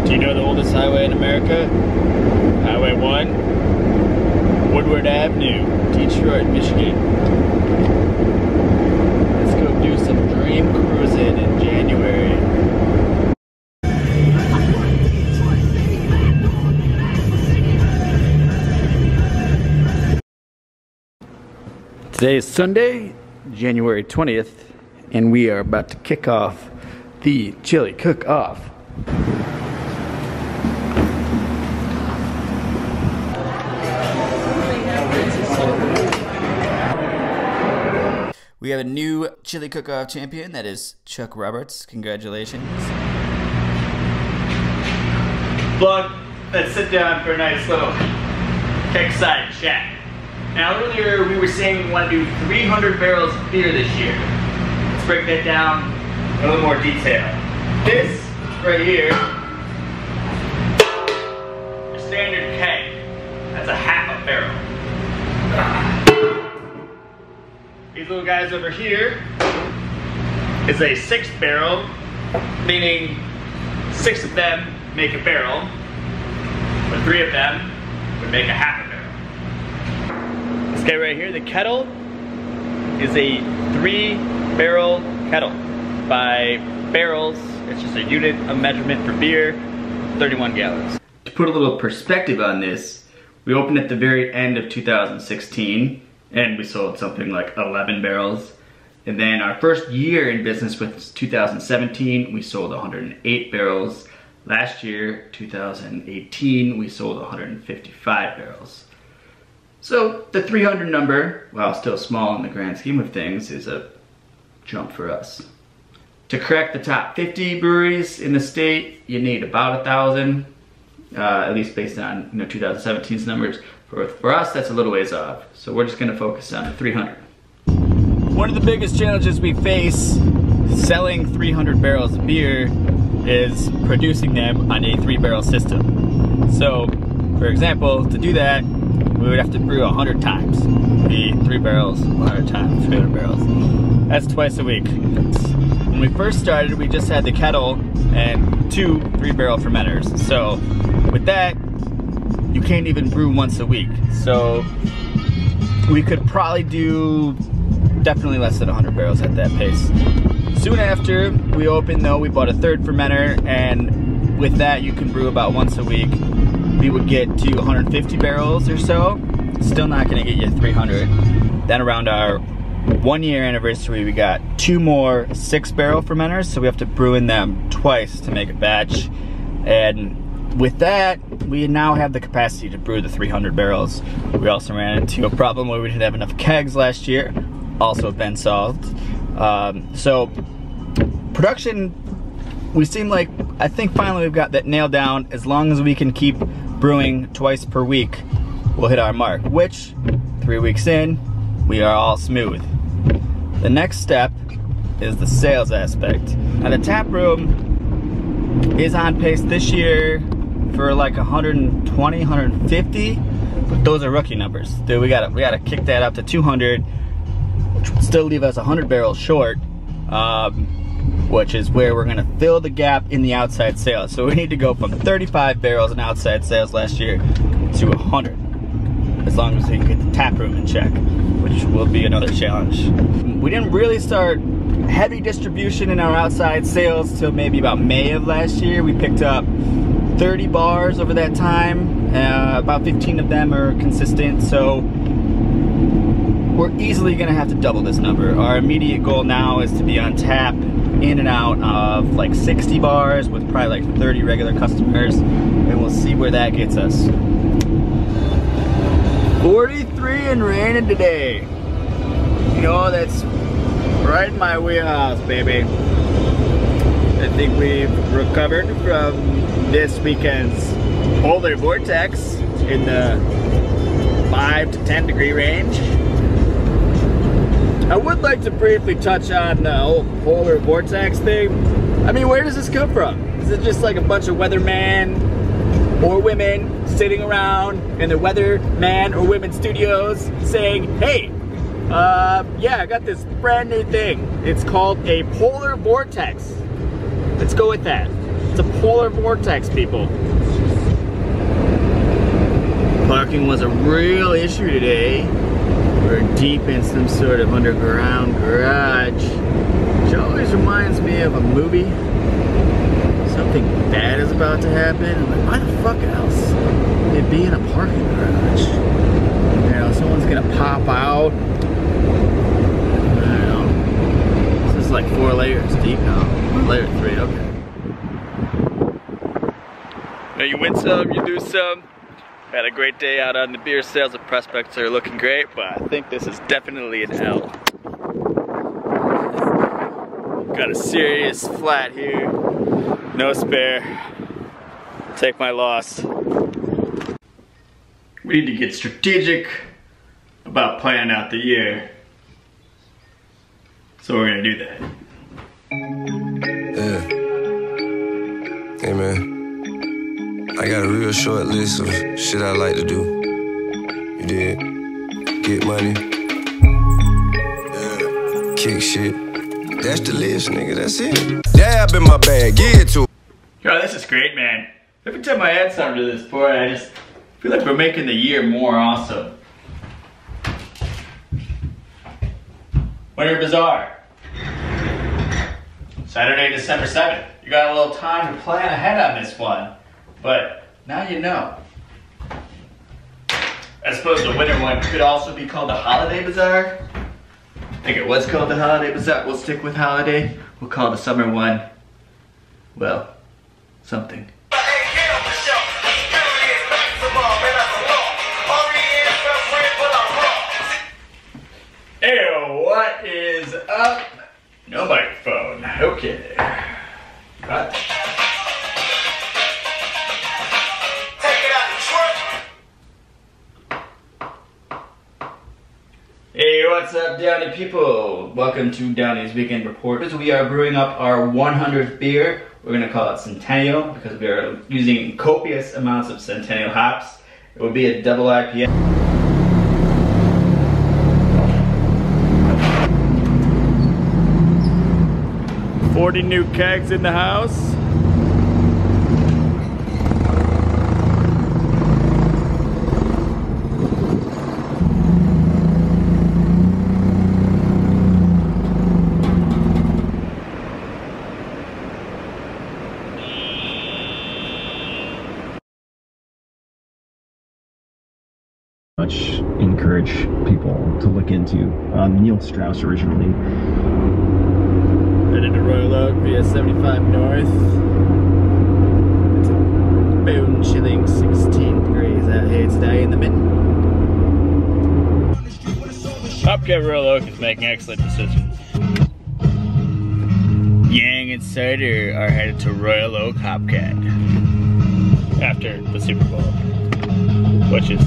Do you know the oldest highway in America? Highway 1, Woodward Avenue, Detroit, Michigan. Let's go do some dream cruising in January. Today is Sunday, January 20th, and we are about to kick off the chili cook-off. We have a new chili cook-off champion, that is Chuck Roberts. Congratulations. Vlog, let's sit down for a nice little kickside chat. Now earlier we were saying we want to do 300 barrels of beer this year. Let's break that down in a little more detail. This right here, your standard keg, that's a half a barrel. These little guys over here is a 6 barrel, meaning 6 of them make a barrel, but 3 of them would make a half a barrel. This guy right here, the kettle, is a 3 barrel kettle. By barrels, it's just a unit of measurement for beer, 31 gallons. To put a little perspective on this, we opened at the very end of 2016, and we sold something like 11 barrels. And then our first year in business was 2017, we sold 108 barrels. Last year, 2018, we sold 155 barrels. So the 300 number, while still small in the grand scheme of things, is a jump for us. To crack the top 50 breweries in the state, you need about 1,000, at least based on 2017's numbers. For us, that's a little ways off. So we're just gonna focus on the 300. One of the biggest challenges we face selling 300 barrels of beer is producing them on a 3-barrel system. So, for example, to do that, we would have to brew 100 times. The 3 barrels, 100 times, 300 barrels. That's twice a week. When we first started, we just had the kettle and 2 3-barrel fermenters. So, with that, you can't even brew once a week. So, we could probably do definitely less than 100 barrels at that pace. Soon after we opened though, we bought a 3rd fermenter, and with that you can brew about once a week. We would get to 150 barrels or so. Still not gonna get you 300. Then around our 1-year anniversary, we got 2 more 6-barrel fermenters, so we have to brew in them twice to make a batch. And with that, we now have the capacity to brew the 300 barrels. We also ran into a problem where we didn't have enough kegs last year. Also been solved. So production, we seem like, I think finally we've got that nailed down. As long as we can keep brewing twice per week, we'll hit our mark, which 3 weeks in, we are all smooth. The next step is the sales aspect. Now the tap room is on pace this year for like 120, 150, but those are rookie numbers. Dude, we gotta kick that up to 200, which would still leave us 100 barrels short, which is where we're gonna fill the gap in the outside sales. So we need to go from 35 barrels in outside sales last year to 100, as long as we can get the tap room in check, which will be another challenge. We didn't really start heavy distribution in our outside sales till maybe about May of last year. We picked up 30 bars over that time. About 15 of them are consistent, so we're easily gonna have to double this number. Our immediate goal now is to be on tap in and out of like 60 bars with probably like 30 regular customers, and we'll see where that gets us. 43 and raining today. You know, that's right in my wheelhouse, baby. I think we've recovered from this weekend's Polar Vortex in the 5 to 10 degree range. I would like to briefly touch on the whole Polar Vortex thing. I mean, where does this come from? Is it just like a bunch of weathermen or women sitting around in their weatherman or women studios saying, hey, yeah, I got this brand new thing. It's called a Polar Vortex. Let's go with that. It's a Polar Vortex, people. Parking was a real issue today. We're deep in some sort of underground garage, which always reminds me of a movie. Something bad is about to happen. I'm like, why the fuck else would it be in a parking garage? You know, someone's gonna pop out. I don't know. This is like 4 layers deep now. Layer 3, okay. Now you win some, you do some. Had a great day out on the beer sales. The prospects are looking great, but I think this is definitely an L. Got a serious flat here. No spare. Take my loss. We need to get strategic about planning out the year. So we're gonna do that. Yeah. Hey man, I got a real short list of shit I like to do. You did? Get money. Yeah. Kick shit. That's the list, nigga, that's it. Dab in my bag, get it to. Yo, this is great, man. Every time I add something to this board, I just feel like we're making the year more awesome. Winter Bazaar. Saturday, December 7th. You got a little time to plan ahead on this one, but now you know. I suppose the winter one could also be called the Holiday Bazaar. I think it was called the Holiday Bazaar. We'll stick with holiday. We'll call the summer one, well, something. Ew, what is up? No microphone. Okay. Got it. Hey, what's up, Downey people? Welcome to Downey's Weekend Report. We are brewing up our 100th beer. We're gonna call it Centennial because we are using copious amounts of Centennial hops. It will be a double IPA. $40 new kegs in the house. Much encourage people to look into. Neil Strauss originally. Headed to Royal Oak via 75 North. It's bone chilling 16 degrees out here today in the mid. Hopcat Royal Oak is making excellent decisions. Yang and Cider are headed to Royal Oak Hopcat after the Super Bowl, which is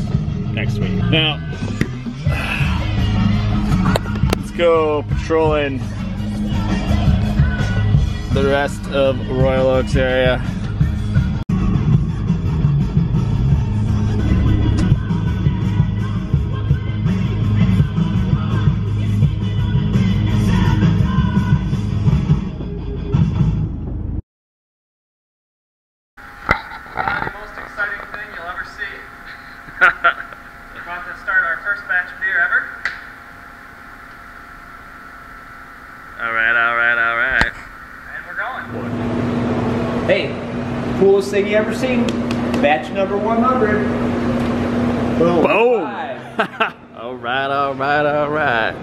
next week. Now, let's go patrolling the rest of Royal Oaks area. The most exciting thing you'll ever see. We're about to start our first batch of beer ever. Alright, alright, alright. And we're going. Hey, coolest thing you ever seen? Batch number 100. Boom. Boom! Five. Alright, alright, alright.